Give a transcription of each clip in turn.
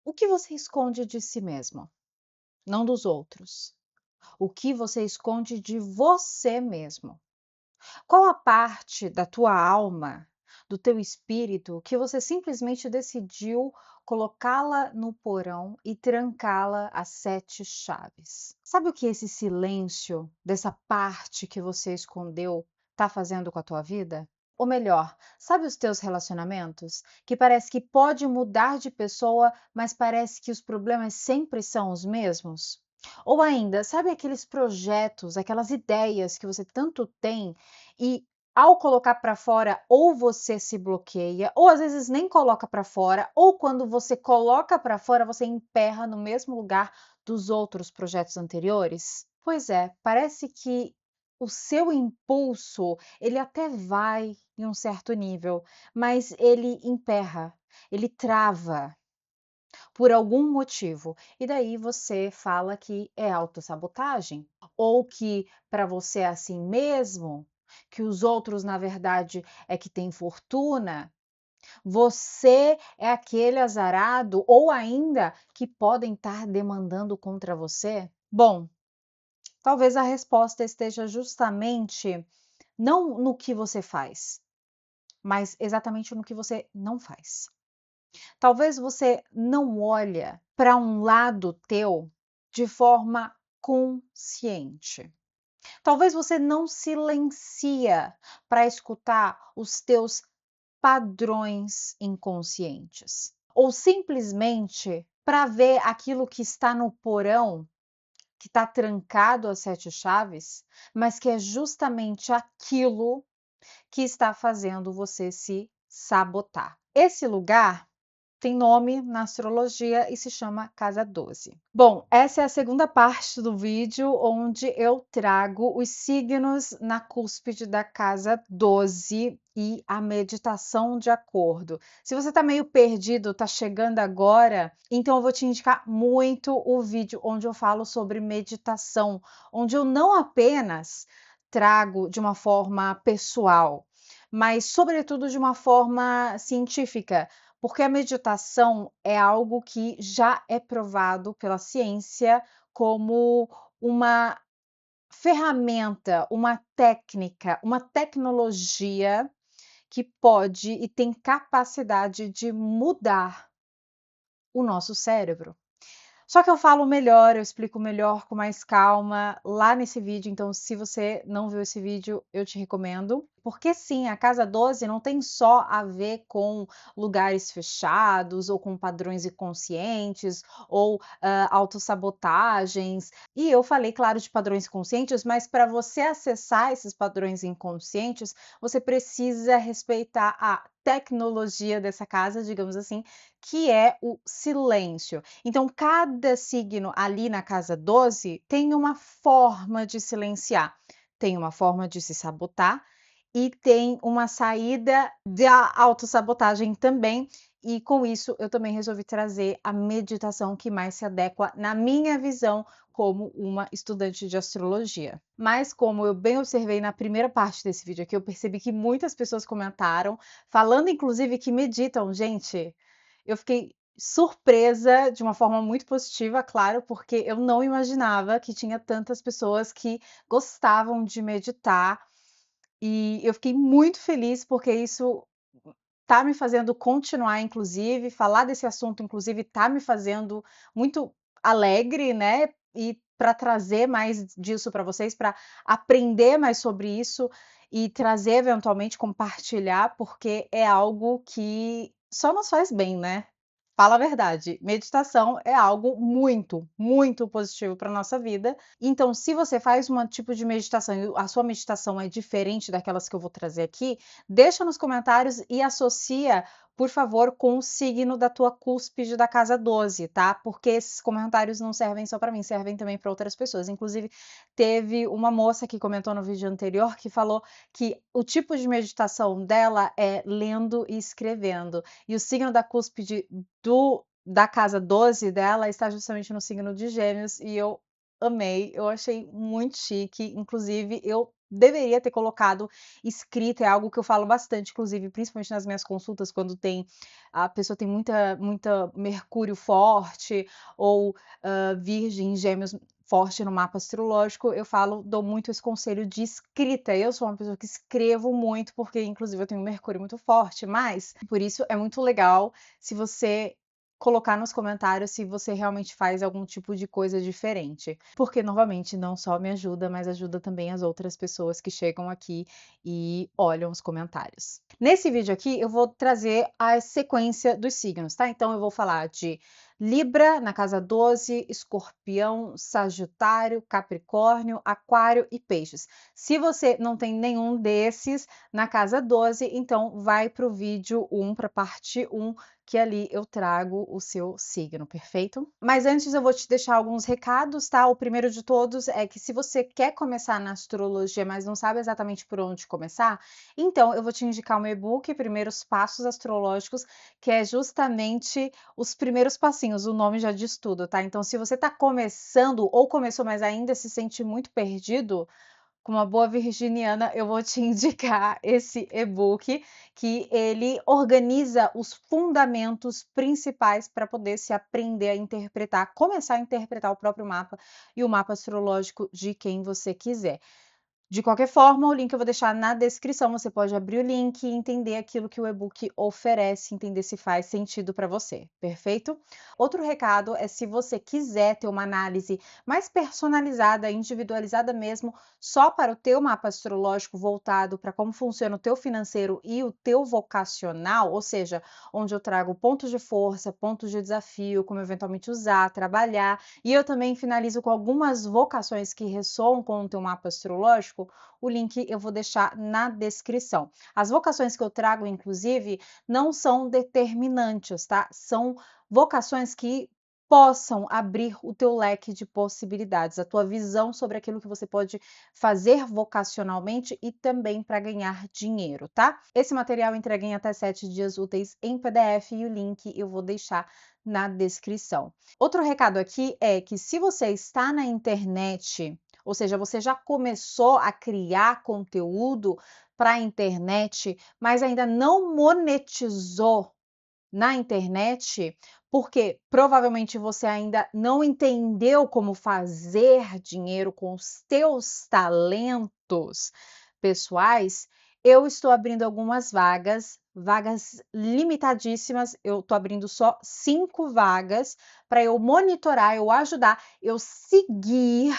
O que você esconde de si mesmo, não dos outros? O que você esconde de você mesmo? Qual a parte da tua alma, do teu espírito, que você simplesmente decidiu colocá-la no porão e trancá-la às 7 chaves? Sabe o que esse silêncio dessa parte que você escondeu está fazendo com a tua vida? Ou melhor, sabe os teus relacionamentos? Que parece que pode mudar de pessoa, mas parece que os problemas sempre são os mesmos? Ou ainda, sabe aqueles projetos, aquelas ideias que você tanto tem e ao colocar para fora, ou você se bloqueia, ou às vezes nem coloca para fora, ou quando você coloca para fora, você emperra no mesmo lugar dos outros projetos anteriores? Pois é, parece que o seu impulso, ele até vai em um certo nível, mas ele emperra, ele trava por algum motivo. E daí você fala que é autossabotagem, ou que para você é assim mesmo, que os outros, na verdade, é que têm fortuna. Você é aquele azarado, ou ainda que podem estar demandando contra você? Bom, talvez a resposta esteja justamente não no que você faz, mas exatamente no que você não faz. Talvez você não olha para um lado teu de forma consciente. Talvez você não silencia para escutar os teus padrões inconscientes. Ou simplesmente para ver aquilo que está no porão, que está trancado às 7 chaves, mas que é justamente aquilo que está fazendo você se sabotar. Esse lugar tem nome na astrologia e se chama casa 12. Bom, essa é a segunda parte do vídeo onde eu trago os signos na cúspide da casa 12 e a meditação de acordo. Se você está meio perdido, está chegando agora, então eu vou te indicar muito o vídeo onde eu falo sobre meditação, onde eu não apenas trago de uma forma pessoal, mas sobretudo de uma forma científica, porque a meditação é algo que já é provado pela ciência como uma ferramenta, uma técnica, uma tecnologia que pode e tem capacidade de mudar o nosso cérebro. Só que eu falo melhor, eu explico melhor, com mais calma, lá nesse vídeo, então se você não viu esse vídeo, eu te recomendo. Porque sim, a casa 12 não tem só a ver com lugares fechados, ou com padrões inconscientes, ou autossabotagens. E eu falei, claro, de padrões conscientes, mas para você acessar esses padrões inconscientes, você precisa respeitar a tecnologia dessa casa, digamos assim, que é o silêncio. Então, cada signo ali na casa 12 tem uma forma de silenciar, tem uma forma de se sabotar e tem uma saída da autossabotagem também. E com isso, eu também resolvi trazer a meditação que mais se adequa na minha visão como uma estudante de astrologia. Mas como eu bem observei na primeira parte desse vídeo aqui, eu percebi que muitas pessoas comentaram, falando inclusive que meditam. Gente, eu fiquei surpresa de uma forma muito positiva, claro, porque eu não imaginava que tinha tantas pessoas que gostavam de meditar, e eu fiquei muito feliz porque isso tá me fazendo continuar, inclusive, falar desse assunto, inclusive, tá me fazendo muito alegre, né, e para trazer mais disso para vocês, para aprender mais sobre isso e trazer, eventualmente, compartilhar, porque é algo que só nos faz bem, né. Fala a verdade, meditação é algo muito, muito positivo para nossa vida. Então, se você faz um tipo de meditação e a sua meditação é diferente daquelas que eu vou trazer aqui, deixa nos comentários e associa, por favor, com o signo da tua cúspide da casa 12, tá? Porque esses comentários não servem só para mim, servem também para outras pessoas. Inclusive, teve uma moça que comentou no vídeo anterior que falou que o tipo de meditação dela é lendo e escrevendo. E o signo da cúspide da casa 12 dela está justamente no signo de Gêmeos, e eu amei, eu achei muito chique, inclusive eu deveria ter colocado escrito, é algo que eu falo bastante, inclusive, principalmente nas minhas consultas, quando a pessoa tem muita Mercúrio forte ou Virgem, Gêmeos forte no mapa astrológico, eu dou muito esse conselho de escrita. Eu sou uma pessoa que escrevo muito, porque inclusive eu tenho um Mercúrio muito forte, mas por isso é muito legal se você colocar nos comentários se você realmente faz algum tipo de coisa diferente. Porque, novamente, não só me ajuda, mas ajuda também as outras pessoas que chegam aqui e olham os comentários. Nesse vídeo aqui, eu vou trazer a sequência dos signos, tá? Então, eu vou falar de Libra na casa 12, Escorpião, Sagitário, Capricórnio, Aquário e Peixes. Se você não tem nenhum desses na casa 12, então vai para o vídeo 1, para a parte 1, que ali eu trago o seu signo, perfeito? Mas antes eu vou te deixar alguns recados, tá? O primeiro de todos é que se você quer começar na astrologia, mas não sabe exatamente por onde começar, então eu vou te indicar um e-book, Primeiros Passos Astrológicos, que é justamente os primeiros passinhos, o nome já diz tudo, tá? Então, se você tá começando ou começou, mas ainda se sente muito perdido, com uma boa virginiana, eu vou te indicar esse e-book, que ele organiza os fundamentos principais para poder se aprender a interpretar, começar a interpretar o próprio mapa e o mapa astrológico de quem você quiser. De qualquer forma, o link eu vou deixar na descrição. Você pode abrir o link e entender aquilo que o e-book oferece, entender se faz sentido para você, perfeito? Outro recado é se você quiser ter uma análise mais personalizada, individualizada mesmo, só para o teu mapa astrológico voltado para como funciona o teu financeiro e o teu vocacional, ou seja, onde eu trago pontos de força, pontos de desafio, como eventualmente usar, trabalhar, e eu também finalizo com algumas vocações que ressoam com o teu mapa astrológico. O link eu vou deixar na descrição. As vocações que eu trago, inclusive, não são determinantes, tá? São vocações que possam abrir o teu leque de possibilidades, a tua visão sobre aquilo que você pode fazer vocacionalmente e também para ganhar dinheiro, tá? Esse material entrega em até 7 dias úteis em PDF e o link eu vou deixar na descrição. Outro recado aqui é que se você está na internet, ou seja, você já começou a criar conteúdo para a internet, mas ainda não monetizou na internet, porque provavelmente você ainda não entendeu como fazer dinheiro com os teus talentos pessoais, eu estou abrindo algumas vagas limitadíssimas. Eu estou abrindo só 5 vagas para eu monitorar, eu ajudar, eu seguir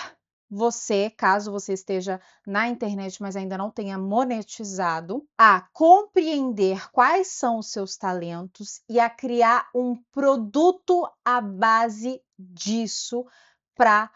você, caso você esteja na internet, mas ainda não tenha monetizado, a compreender quais são os seus talentos e a criar um produto à base disso para,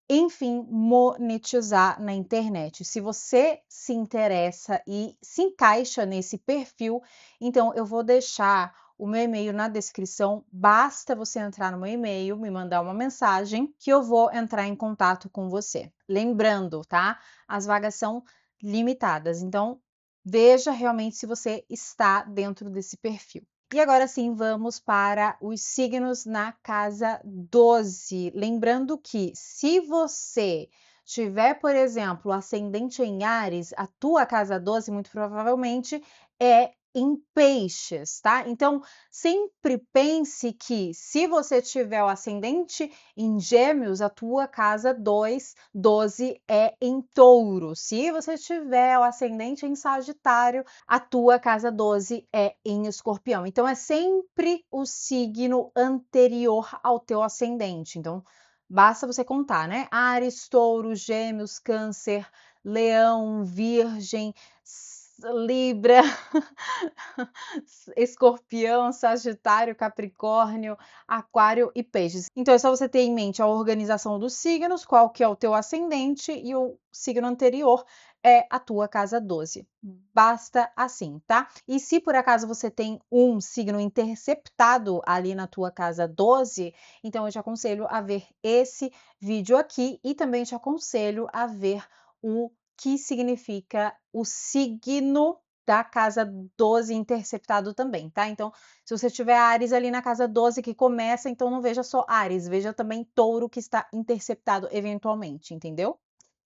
enfim, monetizar na internet. Se você se interessa e se encaixa nesse perfil, então eu vou deixar o meu e-mail na descrição. Basta você entrar no meu e-mail, me mandar uma mensagem que eu vou entrar em contato com você. Lembrando, tá? As vagas são limitadas, então veja realmente se você está dentro desse perfil. E agora sim, vamos para os signos na casa 12. Lembrando que se você tiver, por exemplo, ascendente em Áries, a tua casa 12 muito provavelmente é em peixes, tá? Então, sempre pense que se você tiver o ascendente em Gêmeos, a tua casa 12 é em Touro. Se você tiver o ascendente em Sagitário, a tua casa 12 é em Escorpião. Então, é sempre o signo anterior ao teu ascendente. Então, basta você contar, né? Áries, Touro, Gêmeos, Câncer, Leão, Virgem, Libra, Escorpião, Sagitário, Capricórnio, Aquário e Peixes. Então é só você ter em mente a organização dos signos, qual que é o teu ascendente e o signo anterior é a tua casa 12. Basta assim, tá? E se por acaso você tem um signo interceptado ali na tua casa 12, então eu te aconselho a ver esse vídeo aqui e também te aconselho a ver o que significa o signo da casa 12 interceptado também, tá? Então, se você tiver Áries ali na casa 12 que começa, então não veja só Áries, veja também Touro que está interceptado eventualmente, entendeu?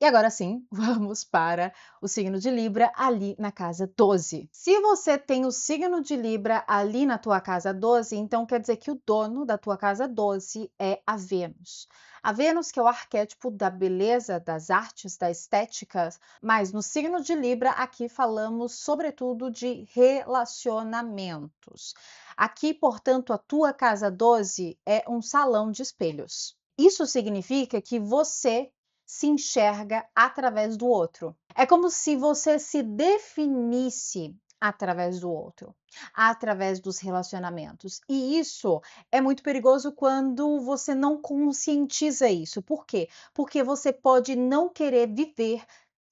E agora sim, vamos para o signo de Libra ali na casa 12. Se você tem o signo de Libra ali na tua casa 12, então quer dizer que o dono da tua casa 12 é a Vênus. A Vênus, que é o arquétipo da beleza, das artes, da estética, mas no signo de Libra, aqui falamos sobretudo de relacionamentos. Aqui, portanto, a tua casa 12 é um salão de espelhos. Isso significa que você se enxerga através do outro. É como se você se definisse através do outro, através dos relacionamentos. E isso é muito perigoso quando você não conscientiza isso. Por quê? Porque você pode não querer viver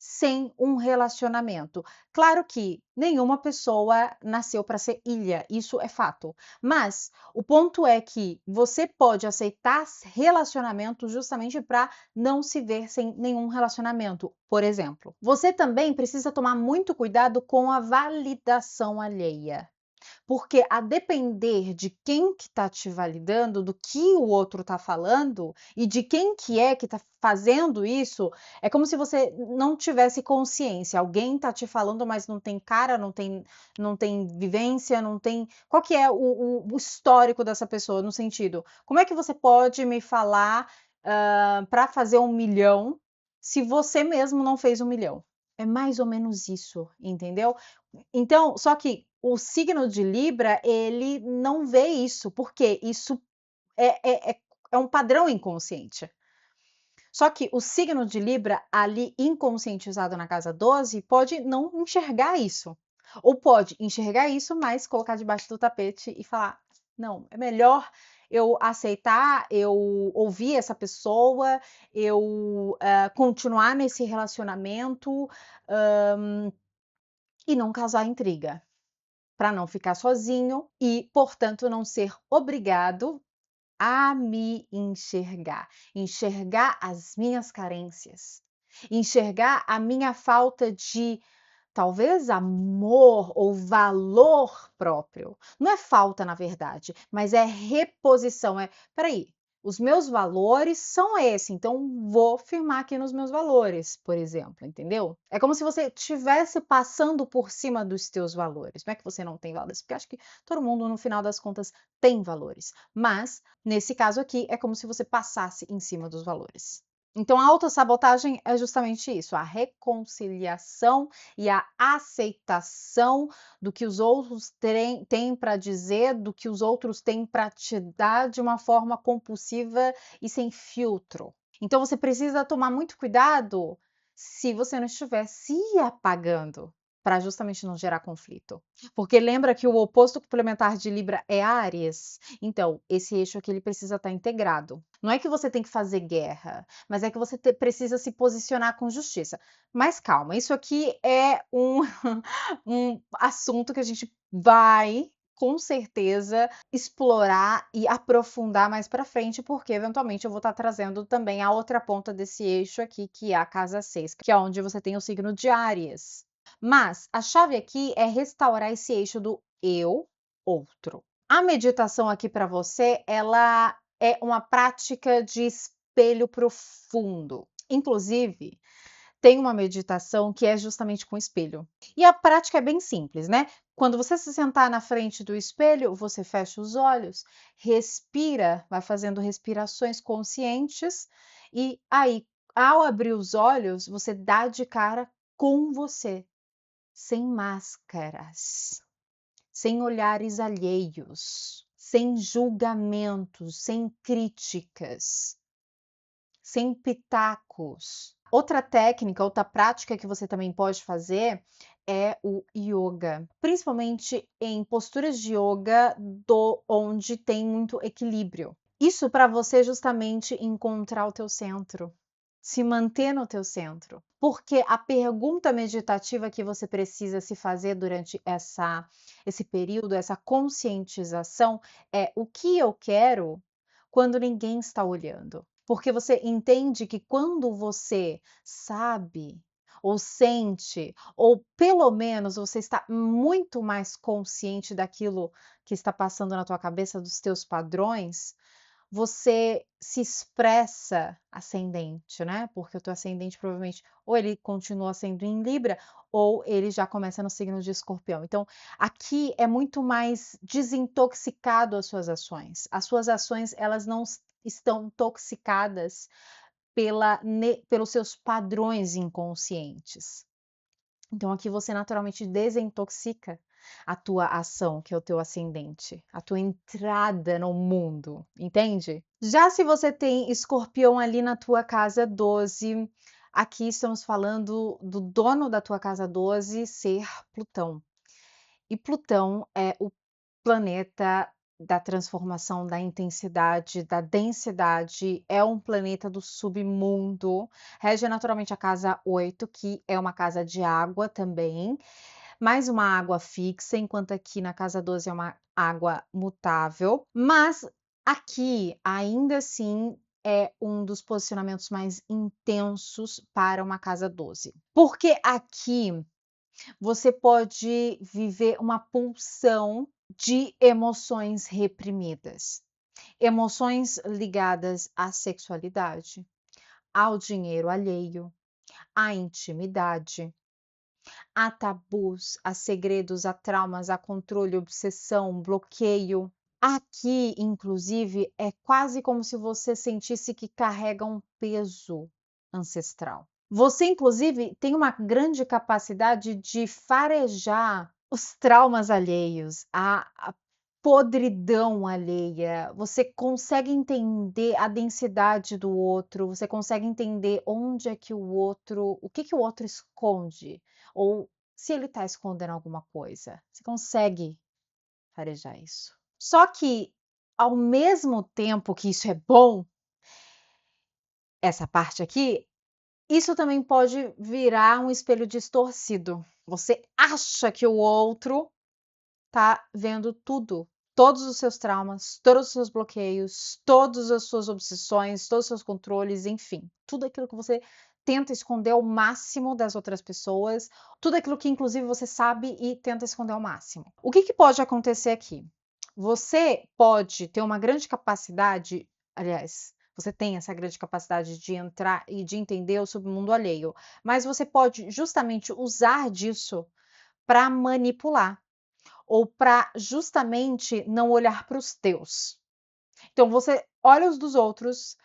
sem um relacionamento. Claro que nenhuma pessoa nasceu para ser ilha, isso é fato. Mas o ponto é que você pode aceitar relacionamento justamente para não se ver sem nenhum relacionamento, por exemplo. Você também precisa tomar muito cuidado com a validação alheia. Porque a depender de quem que está te validando, do que o outro está falando e de quem que é que está fazendo isso, é como se você não tivesse consciência. Alguém está te falando, mas não tem cara, não tem vivência, não tem. Qual que é o histórico dessa pessoa no sentido? Como é que você pode me falar para fazer 1 milhão se você mesmo não fez 1 milhão? É mais ou menos isso, entendeu? Então, só que o signo de Libra, ele não vê isso, porque isso é um padrão inconsciente. Só que o signo de Libra, ali inconscientizado na casa 12, pode não enxergar isso. Ou pode enxergar isso, mas colocar debaixo do tapete e falar: não, é melhor eu aceitar, eu ouvir essa pessoa, eu continuar nesse relacionamento e não causar intriga para não ficar sozinho e, portanto, não ser obrigado a me enxergar, enxergar as minhas carências, enxergar a minha falta de talvez amor ou valor próprio. Não é falta, na verdade, mas é reposição. Peraí, os meus valores são esse, então vou firmar aqui nos meus valores, por exemplo, entendeu? É como se você estivesse passando por cima dos teus valores. Não é que você não tem valores, porque acho que todo mundo, no final das contas, tem valores. Mas, nesse caso aqui, é como se você passasse em cima dos valores. Então, a autossabotagem é justamente isso, a reconciliação e a aceitação do que os outros têm para dizer, do que os outros têm para te dar de uma forma compulsiva e sem filtro. Então, você precisa tomar muito cuidado se você não estiver se apagando para justamente não gerar conflito. Porque lembra que o oposto complementar de Libra é Áries? Então, esse eixo aqui ele precisa estar integrado. Não é que você tem que fazer guerra, mas é que você precisa se posicionar com justiça. Mas calma, isso aqui é um assunto que a gente vai com certeza explorar e aprofundar mais para frente, porque eventualmente eu vou estar trazendo também a outra ponta desse eixo aqui, que é a casa 6, que é onde você tem o signo de Áries. Mas a chave aqui é restaurar esse eixo do eu, outro. A meditação aqui para você, ela é uma prática de espelho profundo. Inclusive, tem uma meditação que é justamente com espelho. E a prática é bem simples, né? Quando você se sentar na frente do espelho, você fecha os olhos, respira, vai fazendo respirações conscientes e aí, ao abrir os olhos, você dá de cara com você, sem máscaras, sem olhares alheios, sem julgamentos, sem críticas, sem pitacos. Outra técnica, outra prática que você também pode fazer é o yoga, principalmente em posturas de yoga onde tem muito equilíbrio. Isso para você justamente encontrar o teu centro, se manter no teu centro. Porque a pergunta meditativa que você precisa se fazer durante esse período, essa conscientização, é o que eu quero quando ninguém está olhando. Porque você entende que quando você sabe, ou sente, ou pelo menos você está muito mais consciente daquilo que está passando na tua cabeça, dos teus padrões, você se expressa ascendente, né? Porque o teu ascendente provavelmente ou ele continua sendo em Libra ou ele já começa no signo de Escorpião. Então, aqui é muito mais desintoxicado as suas ações. As suas ações, elas não estão intoxicadas pelos seus padrões inconscientes. Então, aqui você naturalmente desintoxica a tua ação, que é o teu ascendente, a tua entrada no mundo, entende? Já se você tem Escorpião ali na tua casa 12, aqui estamos falando do dono da tua casa 12 ser Plutão. E Plutão é o planeta da transformação, da intensidade, da densidade, é um planeta do submundo, rege naturalmente a casa 8, que é uma casa de água também, mais uma água fixa, enquanto aqui na casa 12 é uma água mutável, mas aqui ainda assim é um dos posicionamentos mais intensos para uma casa 12. Porque aqui você pode viver uma pulsão de emoções reprimidas, emoções ligadas à sexualidade, ao dinheiro alheio, à intimidade, a tabus, a segredos, a traumas, a controle, obsessão, bloqueio. Aqui, inclusive, é quase como se você sentisse que carrega um peso ancestral. Você, inclusive, tem uma grande capacidade de farejar os traumas alheios, a podridão alheia. Você consegue entender a densidade do outro, você consegue entender onde é que o outro, o que o outro esconde, ou se ele está escondendo alguma coisa. Você consegue farejar isso. Só que, ao mesmo tempo que isso é bom, essa parte aqui, isso também pode virar um espelho distorcido. Você acha que o outro tá vendo tudo, todos os seus traumas, todos os seus bloqueios, todas as suas obsessões, todos os seus controles, enfim, tudo aquilo que você tenta esconder ao máximo das outras pessoas, tudo aquilo que inclusive você sabe e tenta esconder ao máximo. O que pode acontecer aqui? Você pode ter uma grande capacidade, aliás, você tem essa grande capacidade de entrar e de entender o submundo alheio, mas você pode justamente usar disso para manipular ou para justamente não olhar para os teus. Então você olha os dos outros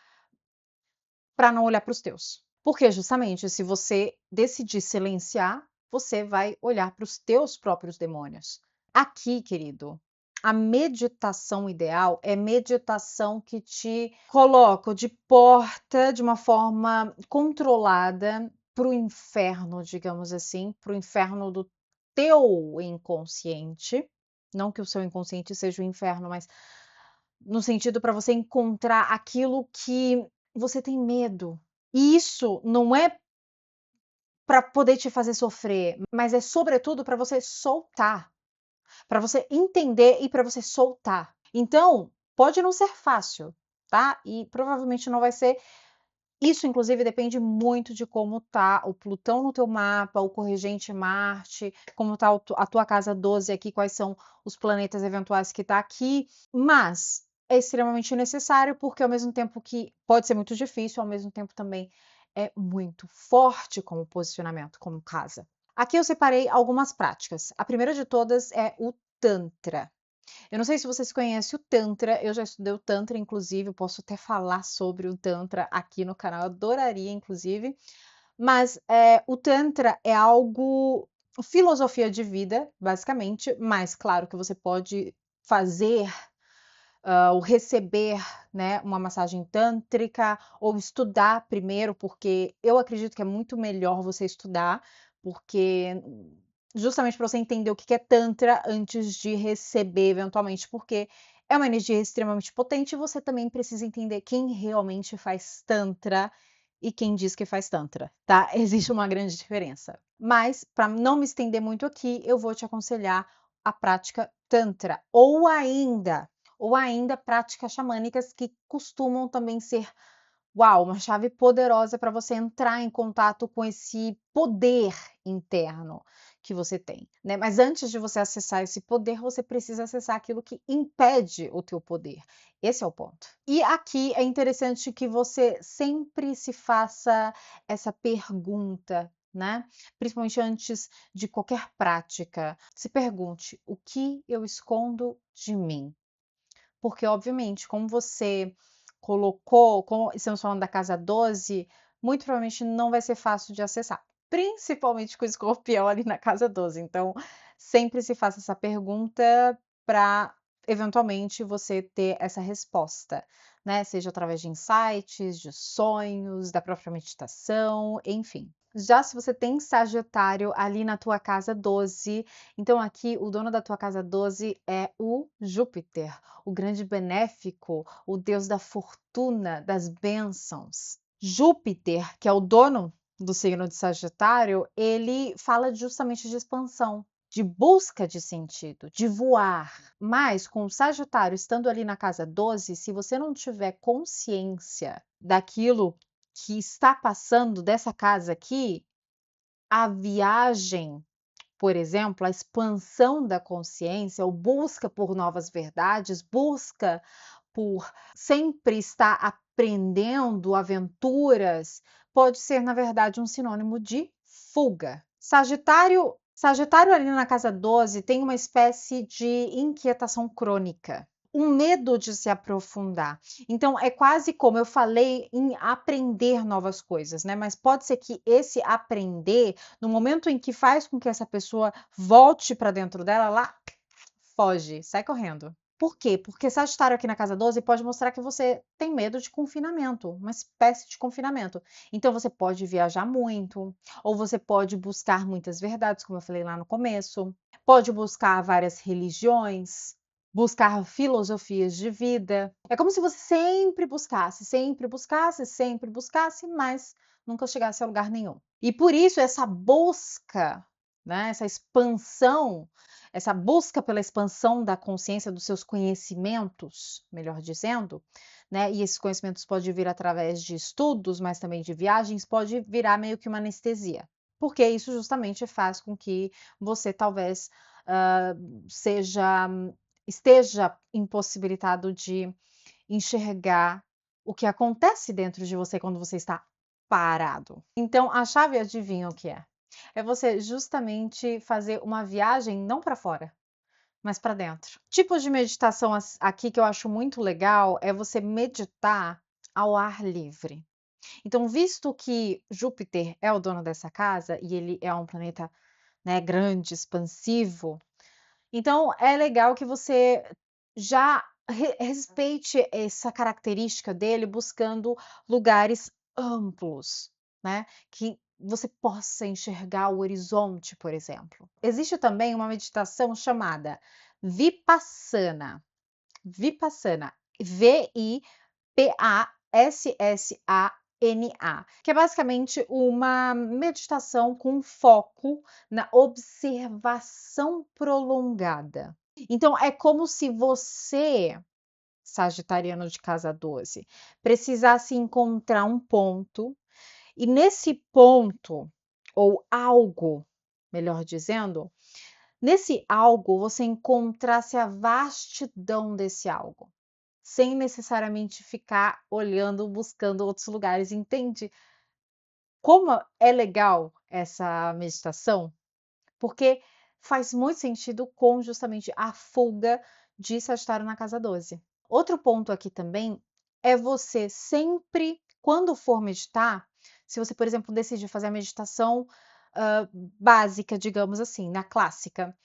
para não olhar para os teus. Porque justamente se você decidir silenciar, você vai olhar para os teus próprios demônios. Aqui, querido, a meditação ideal é meditação que te coloca de porta de uma forma controlada para o inferno, digamos assim, para o inferno do teu inconsciente. Não que o seu inconsciente seja o inferno, mas no sentido para você encontrar aquilo que você tem medo. E isso não é para poder te fazer sofrer, mas é sobretudo para você soltar, para você entender e para você soltar. Então, pode não ser fácil, tá? E provavelmente não vai ser. Isso, inclusive, depende muito de como tá o Plutão no teu mapa, o corregente Marte, como tá a tua casa 12 aqui, quais são os planetas eventuais que tá aqui, mas é extremamente necessário porque ao mesmo tempo que pode ser muito difícil, ao mesmo tempo também é muito forte como posicionamento, como casa. Aqui eu separei algumas práticas. A primeira de todas é o Tantra. Eu não sei se vocês conhecem o Tantra, eu já estudei o Tantra, inclusive, eu posso até falar sobre o Tantra aqui no canal, eu adoraria, inclusive. Mas o Tantra é algo, filosofia de vida, basicamente, mas claro que você pode fazer ou receber, né, uma massagem tântrica ou estudar primeiro, porque eu acredito que é muito melhor você estudar, porque justamente para você entender o que é Tantra antes de receber eventualmente, porque é uma energia extremamente potente e você também precisa entender quem realmente faz Tantra e quem diz que faz Tantra, tá? Existe uma grande diferença. Mas, para não me estender muito aqui, eu vou te aconselhar a prática Tantra, ou ainda práticas xamânicas que costumam também ser, uau, uma chave poderosa para você entrar em contato com esse poder interno, que você tem, né? Mas antes de você acessar esse poder, você precisa acessar aquilo que impede o teu poder. Esse é o ponto. E aqui é interessante que você sempre se faça essa pergunta, né? Principalmente antes de qualquer prática. Se pergunte: o que eu escondo de mim? Porque, obviamente, como você colocou, como estamos falando da casa 12, muito provavelmente não vai ser fácil de acessar, principalmente com o escorpião ali na casa 12. Então, sempre se faça essa pergunta para eventualmente você ter essa resposta, né? Seja através de insights, de sonhos, da própria meditação, enfim. Já se você tem Sagitário ali na tua casa 12, então aqui o dono da tua casa 12 é o Júpiter, o grande benéfico, o deus da fortuna, das bênçãos. Júpiter, que é o dono do signo de Sagitário, ele fala justamente de expansão, de busca de sentido, de voar. Mas com o Sagitário estando ali na casa 12, se você não tiver consciência daquilo que está passando dessa casa aqui, a viagem, por exemplo, a expansão da consciência, ou busca por novas verdades, busca por sempre estar aprendendo aventuras, pode ser, na verdade, um sinônimo de fuga. Sagitário ali na casa 12 tem uma espécie de inquietação crônica, um medo de se aprofundar. Então, é quase como eu falei em aprender novas coisas, né? Mas pode ser que esse aprender, no momento em que faz com que essa pessoa volte para dentro dela, lá foge, sai correndo. Por quê? Porque Sagitário aqui na casa 12 pode mostrar que você tem medo de confinamento, uma espécie de confinamento. Então você pode viajar muito, ou você pode buscar muitas verdades, como eu falei lá no começo, pode buscar várias religiões, buscar filosofias de vida. É como se você sempre buscasse, sempre buscasse, sempre buscasse, mas nunca chegasse a lugar nenhum. E por isso essa busca, né, essa expansão, essa busca pela expansão da consciência dos seus conhecimentos, melhor dizendo, né? E esses conhecimentos podem vir através de estudos, mas também de viagens, pode virar meio que uma anestesia. Porque isso justamente faz com que você talvez seja esteja impossibilitado de enxergar o que acontece dentro de você quando você está parado. Então, a chave, adivinha o que é? É você justamente fazer uma viagem não para fora, mas para dentro. Tipos de meditação aqui que eu acho muito legal é você meditar ao ar livre. Então, visto que Júpiter é o dono dessa casa e ele é um planeta, né, grande, expansivo, então é legal que você já respeite essa característica dele buscando lugares amplos, né? Que você possa enxergar o horizonte, por exemplo. Existe também uma meditação chamada Vipassana. Vipassana. Vipassana, que é basicamente uma meditação com foco na observação prolongada. Então, é como se você, sagitariano de casa 12, precisasse encontrar um ponto, e nesse ponto, ou algo, melhor dizendo, nesse algo você encontrasse a vastidão desse algo, sem necessariamente ficar olhando, buscando outros lugares, entende? Como é legal essa meditação? Porque faz muito sentido com justamente a fuga de Sagitário na casa 12. Outro ponto aqui também é você sempre, quando for meditar, se você, por exemplo, decidir fazer a meditação básica, digamos assim, na clássica,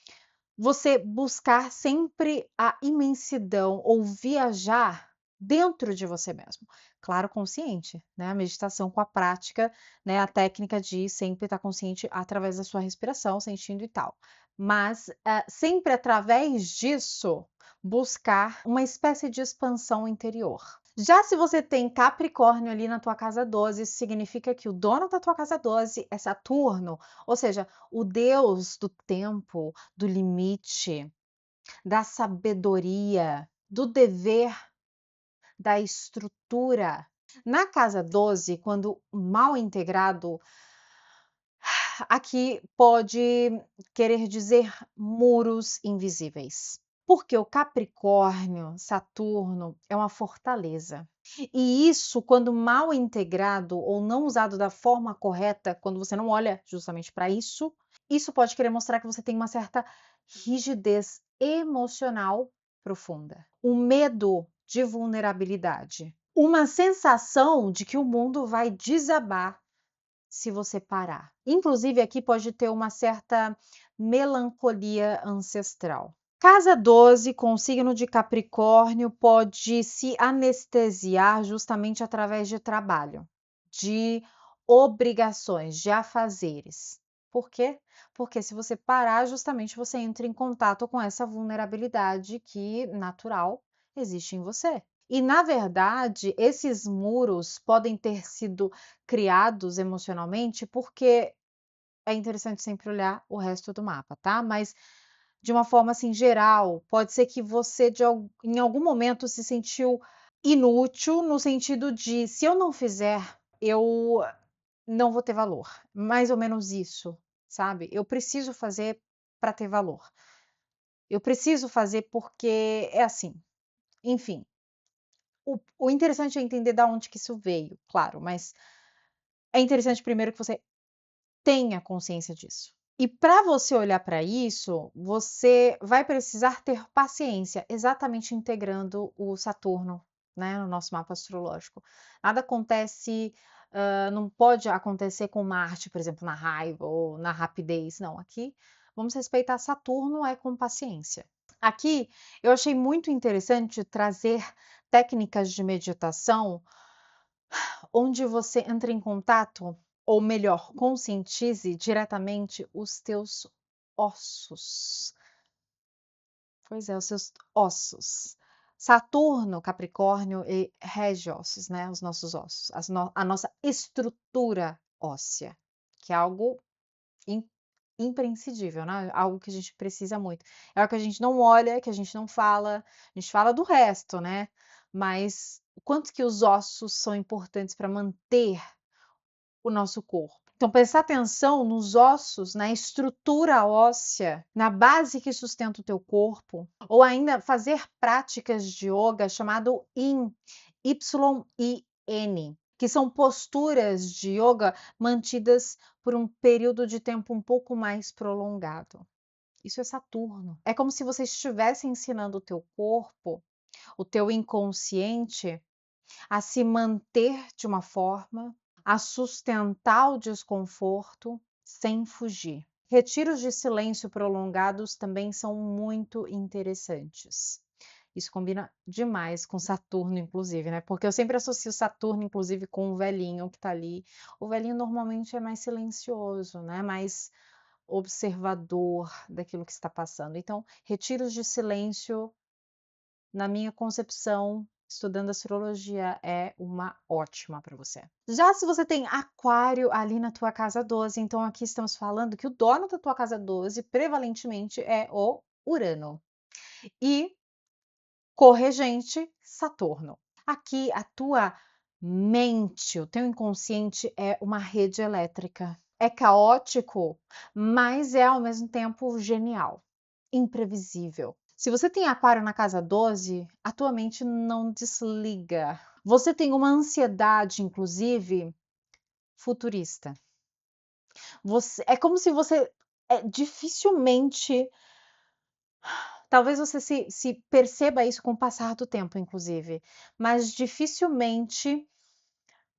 você buscar sempre a imensidão ou viajar dentro de você mesmo. Claro, consciente, né? A meditação com a prática, né? A técnica de sempre estar consciente através da sua respiração, sentindo e tal. Mas sempre através disso, buscar uma espécie de expansão interior. Já se você tem Capricórnio ali na tua casa 12, isso significa que o dono da tua casa 12 é Saturno, ou seja, o deus do tempo, do limite, da sabedoria, do dever, da estrutura. Na casa 12, quando mal integrado, aqui pode querer dizer muros invisíveis. Porque o Capricórnio, Saturno, é uma fortaleza. E isso, quando mal integrado ou não usado da forma correta, quando você não olha justamente para isso pode querer mostrar que você tem uma certa rigidez emocional profunda. O medo de vulnerabilidade. Uma sensação de que o mundo vai desabar se você parar. Inclusive, aqui pode ter uma certa melancolia ancestral. Casa 12, com o signo de Capricórnio, pode se anestesiar justamente através de trabalho, de obrigações, de afazeres. Por quê? Porque se você parar, justamente você entra em contato com essa vulnerabilidade que natural existe em você. E, na verdade, esses muros podem ter sido criados emocionalmente, porque é interessante sempre olhar o resto do mapa, tá? Mas de uma forma assim geral, pode ser que você em algum momento se sentiu inútil no sentido de se eu não fizer, eu não vou ter valor. Mais ou menos isso, sabe? Eu preciso fazer para ter valor. Eu preciso fazer porque é assim. Enfim, o interessante é entender da onde que isso veio, claro, mas é interessante primeiro que você tenha consciência disso. E para você olhar para isso, você vai precisar ter paciência, exatamente integrando o Saturno, né, no nosso mapa astrológico. Nada acontece, não pode acontecer com Marte, por exemplo, na raiva ou na rapidez. Não, aqui vamos respeitar Saturno é com paciência. Aqui eu achei muito interessante trazer técnicas de meditação onde você entra em contato, ou melhor, conscientize diretamente os teus ossos. Pois é, os seus ossos. Saturno, Capricórnio e rege ossos, né? Os nossos ossos, a nossa estrutura óssea, que é algo imprescindível, né? Algo que a gente precisa muito. É algo que a gente não olha, que a gente não fala, a gente fala do resto, né? Mas o quanto que os ossos são importantes para manter o nosso corpo. Então, prestar atenção nos ossos, na estrutura óssea, na base que sustenta o teu corpo, ou ainda fazer práticas de yoga chamado Yin, Y-I-N, que são posturas de yoga mantidas por um período de tempo um pouco mais prolongado. Isso é Saturno. É como se você estivesse ensinando o teu corpo, o teu inconsciente, a se manter de uma forma, a sustentar o desconforto sem fugir. Retiros de silêncio prolongados também são muito interessantes. Isso combina demais com Saturno, inclusive, né? Porque eu sempre associo Saturno, inclusive, com o velhinho que tá ali. O velhinho normalmente é mais silencioso, né? Mais observador daquilo que está passando. Então, retiros de silêncio, na minha concepção, estudando astrologia, é uma ótima para você. Já se você tem Aquário ali na tua casa 12, então aqui estamos falando que o dono da tua casa 12 prevalentemente é o Urano e corregente Saturno. Aqui a tua mente, o teu inconsciente é uma rede elétrica. É caótico, mas é ao mesmo tempo genial, imprevisível. Se você tem Aquário na casa 12, a tua mente não desliga. Você tem uma ansiedade, inclusive, futurista. É como se você dificilmente. Talvez você se perceba isso com o passar do tempo, inclusive, mas dificilmente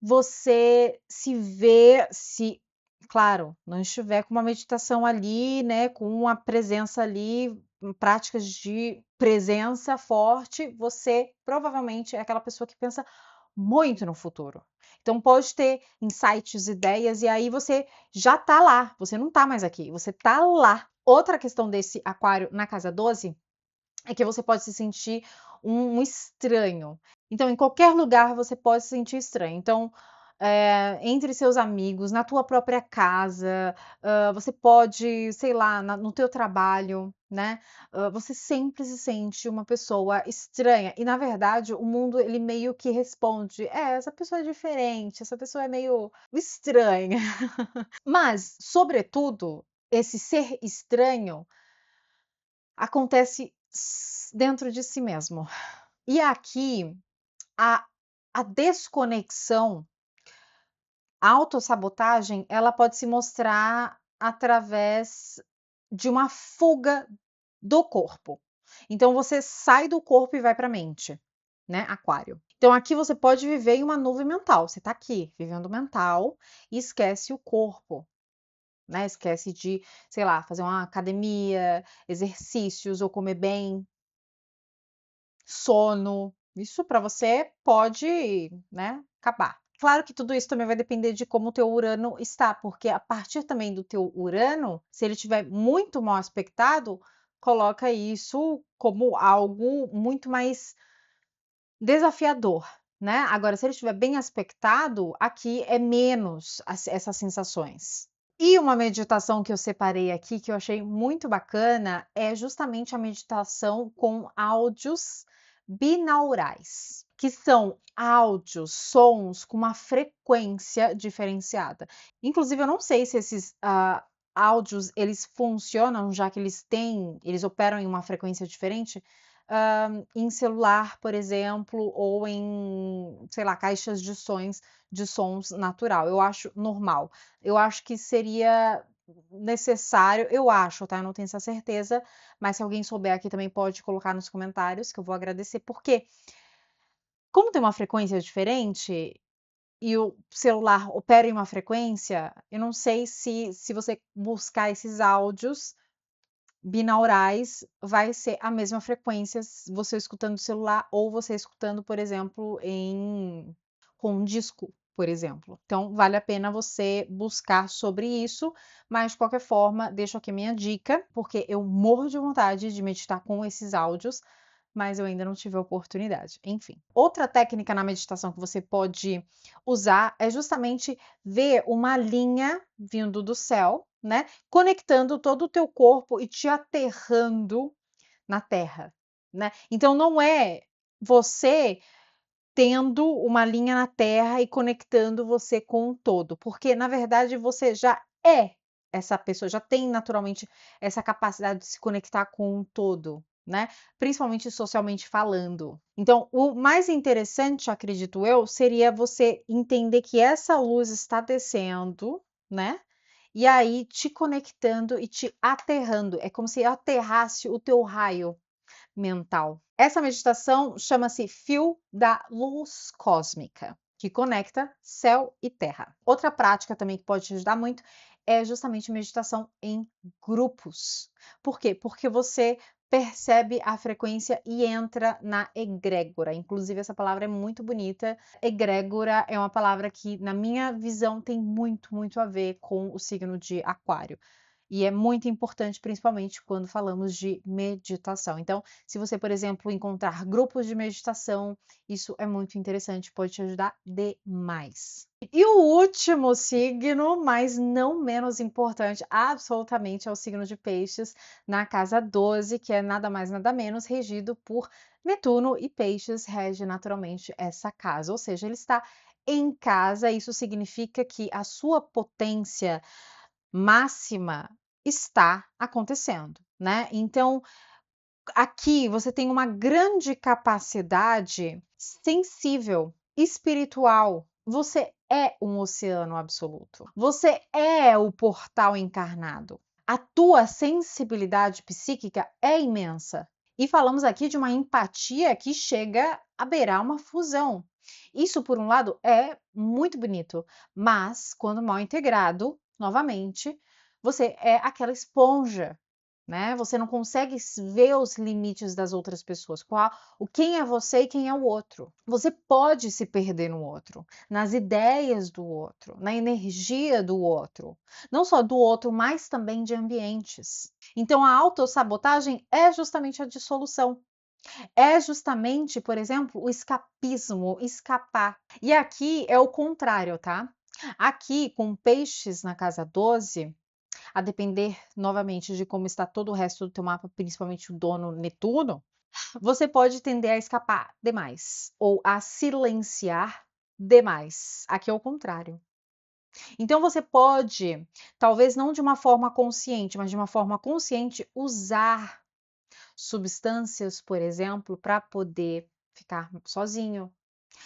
você se vê, se, claro, não estiver com uma meditação ali, né, com uma presença ali, práticas de presença forte, você provavelmente é aquela pessoa que pensa muito no futuro. Então pode ter insights, ideias, e aí você já tá lá, você não tá mais aqui, você tá lá. Outra questão desse aquário na casa 12 é que você pode se sentir um estranho. Então, em qualquer lugar você pode se sentir estranho. Então, entre seus amigos, na tua própria casa, você pode, sei lá, no teu trabalho, né? Você sempre se sente uma pessoa estranha. E, na verdade, o mundo, ele meio que responde: essa pessoa é diferente, essa pessoa é meio estranha. Mas, sobretudo, esse ser estranho acontece dentro de si mesmo. E aqui, a, a desconexão, a autossabotagem, ela pode se mostrar através de uma fuga do corpo. Então você sai do corpo e vai para a mente, né? Aquário. Então aqui você pode viver em uma nuvem mental. Você está aqui, vivendo mental, e esquece o corpo, né? Esquece de, sei lá, fazer uma academia, exercícios ou comer bem, sono. Isso para você pode, né, acabar. Claro que tudo isso também vai depender de como o teu Urano está, porque a partir também do teu Urano, se ele estiver muito mal aspectado, coloca isso como algo muito mais desafiador, né? Agora, se ele estiver bem aspectado, aqui é menos essas sensações. E uma meditação que eu separei aqui, que eu achei muito bacana, é justamente a meditação com áudios binaurais, que são áudios, sons com uma frequência diferenciada. Inclusive, eu não sei se esses áudios eles funcionam, já que eles operam em uma frequência diferente, em celular, por exemplo, ou em, sei lá, caixas de sons natural. Eu acho normal. Eu acho que seria necessário, eu acho, tá? Eu não tenho essa certeza, mas se alguém souber aqui também pode colocar nos comentários, que eu vou agradecer, porque como tem uma frequência diferente e o celular opera em uma frequência, eu não sei se você buscar esses áudios binaurais vai ser a mesma frequência você escutando o celular ou você escutando, por exemplo, com um disco, por exemplo. Então, vale a pena você buscar sobre isso, mas de qualquer forma, deixo aqui minha dica, porque eu morro de vontade de meditar com esses áudios, mas eu ainda não tive a oportunidade. Enfim, outra técnica na meditação que você pode usar é justamente ver uma linha vindo do céu, né? Conectando todo o teu corpo e te aterrando na terra, né? Então não é você tendo uma linha na terra e conectando você com o todo, porque na verdade você já é essa pessoa, já tem naturalmente essa capacidade de se conectar com o todo, né? Principalmente socialmente falando. Então, o mais interessante, acredito eu, seria você entender que essa luz está descendo, né? E aí te conectando e te aterrando. É como se aterrasse o teu raio mental. Essa meditação chama-se Fio da Luz Cósmica, que conecta céu e terra. Outra prática também que pode te ajudar muito é justamente meditação em grupos. Por quê? Porque você percebe a frequência e entra na egrégora. Inclusive, essa palavra é muito bonita. Egrégora é uma palavra que, na minha visão, tem muito, muito a ver com o signo de Aquário. E é muito importante, principalmente quando falamos de meditação. Então, se você, por exemplo, encontrar grupos de meditação, isso é muito interessante, pode te ajudar demais. E o último signo, mas não menos importante, absolutamente, é o signo de Peixes, na casa 12, que é nada mais nada menos regido por Netuno, e Peixes rege naturalmente essa casa, ou seja, ele está em casa. Isso significa que a sua potência máxima está acontecendo, né? Então, aqui você tem uma grande capacidade sensível, espiritual. Você é um oceano absoluto. Você é o portal encarnado. A tua sensibilidade psíquica é imensa. E falamos aqui de uma empatia que chega a beirar uma fusão. Isso, por um lado, é muito bonito, mas quando mal integrado, novamente, você é aquela esponja, né? Você não consegue ver os limites das outras pessoas, quem é você e quem é o outro. Você pode se perder no outro, nas ideias do outro, na energia do outro, não só do outro, mas também de ambientes. Então a autossabotagem é justamente a dissolução. É justamente, por exemplo, o escapismo, escapar. E aqui é o contrário, tá? Aqui, com peixes na casa 12, a depender novamente de como está todo o resto do teu mapa, principalmente o dono Netuno, você pode tender a escapar demais ou a silenciar demais. Aqui é o contrário. Então você pode, talvez não de uma forma consciente, mas de uma forma consciente, usar substâncias, por exemplo, para poder ficar sozinho,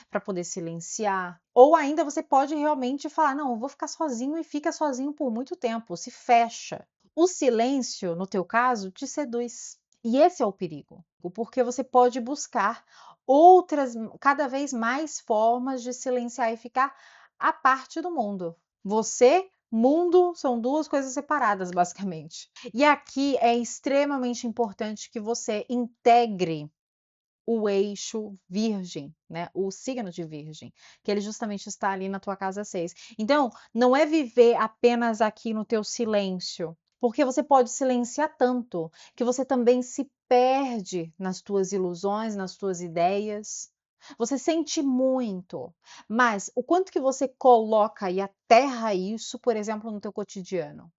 para poder silenciar. Ou ainda você pode realmente falar: não, eu vou ficar sozinho e fica sozinho por muito tempo, se fecha. O silêncio, no teu caso, te seduz. E esse é o perigo, porque você pode buscar outras, cada vez mais formas de silenciar e ficar à parte do mundo. Você, mundo, são duas coisas separadas, basicamente. E aqui é extremamente importante que você integre o eixo Virgem, né? O signo de Virgem, que ele justamente está ali na tua casa 6. Então, não é viver apenas aqui no teu silêncio, porque você pode silenciar tanto que você também se perde nas tuas ilusões, nas tuas ideias. Você sente muito, mas o quanto que você coloca e aterra isso, por exemplo, no teu cotidiano?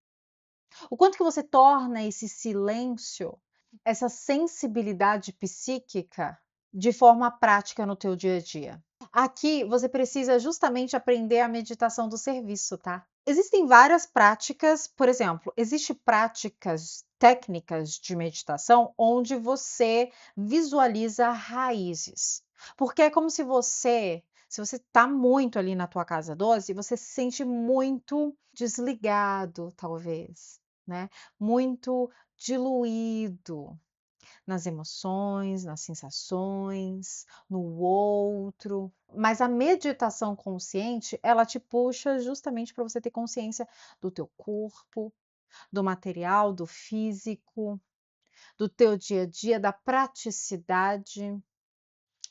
O quanto que você torna esse silêncio, essa sensibilidade psíquica, de forma prática no teu dia a dia? Aqui você precisa justamente aprender a meditação do serviço, tá? Existem várias práticas, por exemplo, existem práticas técnicas de meditação onde você visualiza raízes. Porque é como se você está muito ali na tua casa 12, você se sente muito desligado, talvez, né? Muito diluído nas emoções, nas sensações, no outro. Mas a meditação consciente, ela te puxa justamente para você ter consciência do teu corpo, do material, do físico, do teu dia a dia, da praticidade,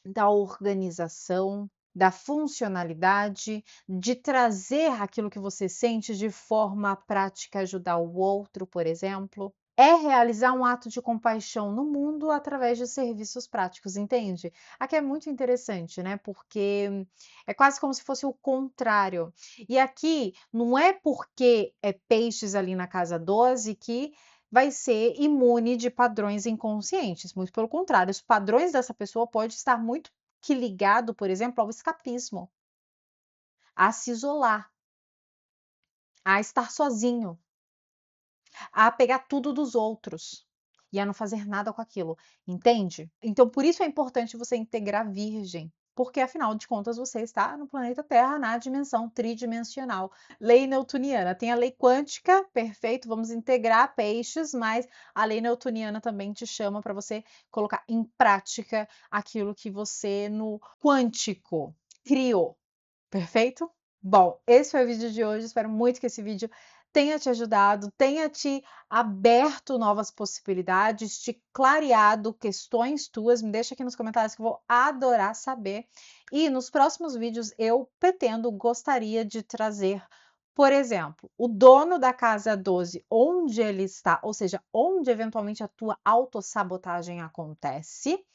da organização, da funcionalidade, de trazer aquilo que você sente de forma prática, ajudar o outro, por exemplo. É realizar um ato de compaixão no mundo através de serviços práticos, entende? Aqui é muito interessante, né? Porque é quase como se fosse o contrário. E aqui não é porque é peixes ali na casa 12 que vai ser imune de padrões inconscientes. Muito pelo contrário, os padrões dessa pessoa pode estar muito que ligado, por exemplo, ao escapismo, a se isolar, a estar sozinho, a pegar tudo dos outros e a não fazer nada com aquilo, entende? Então, por isso é importante você integrar Virgem, porque afinal de contas você está no planeta Terra na dimensão tridimensional. Lei newtoniana, tem a lei quântica, perfeito, vamos integrar peixes, mas a lei newtoniana também te chama para você colocar em prática aquilo que você no quântico criou. Perfeito? Bom, esse foi o vídeo de hoje. Espero muito que esse vídeo tenha te ajudado, tenha te aberto novas possibilidades, te clareado questões tuas. Me deixa aqui nos comentários que eu vou adorar saber. E nos próximos vídeos eu pretendo, gostaria de trazer, por exemplo, o dono da casa 12, onde ele está, ou seja, onde eventualmente a tua autossabotagem acontece,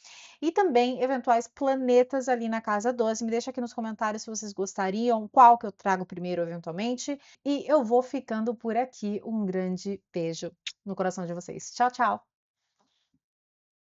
e também eventuais planetas ali na casa 12. Me deixa aqui nos comentários se vocês gostariam, qual que eu trago primeiro eventualmente. E eu vou ficando por aqui. Um grande beijo no coração de vocês. Tchau, tchau!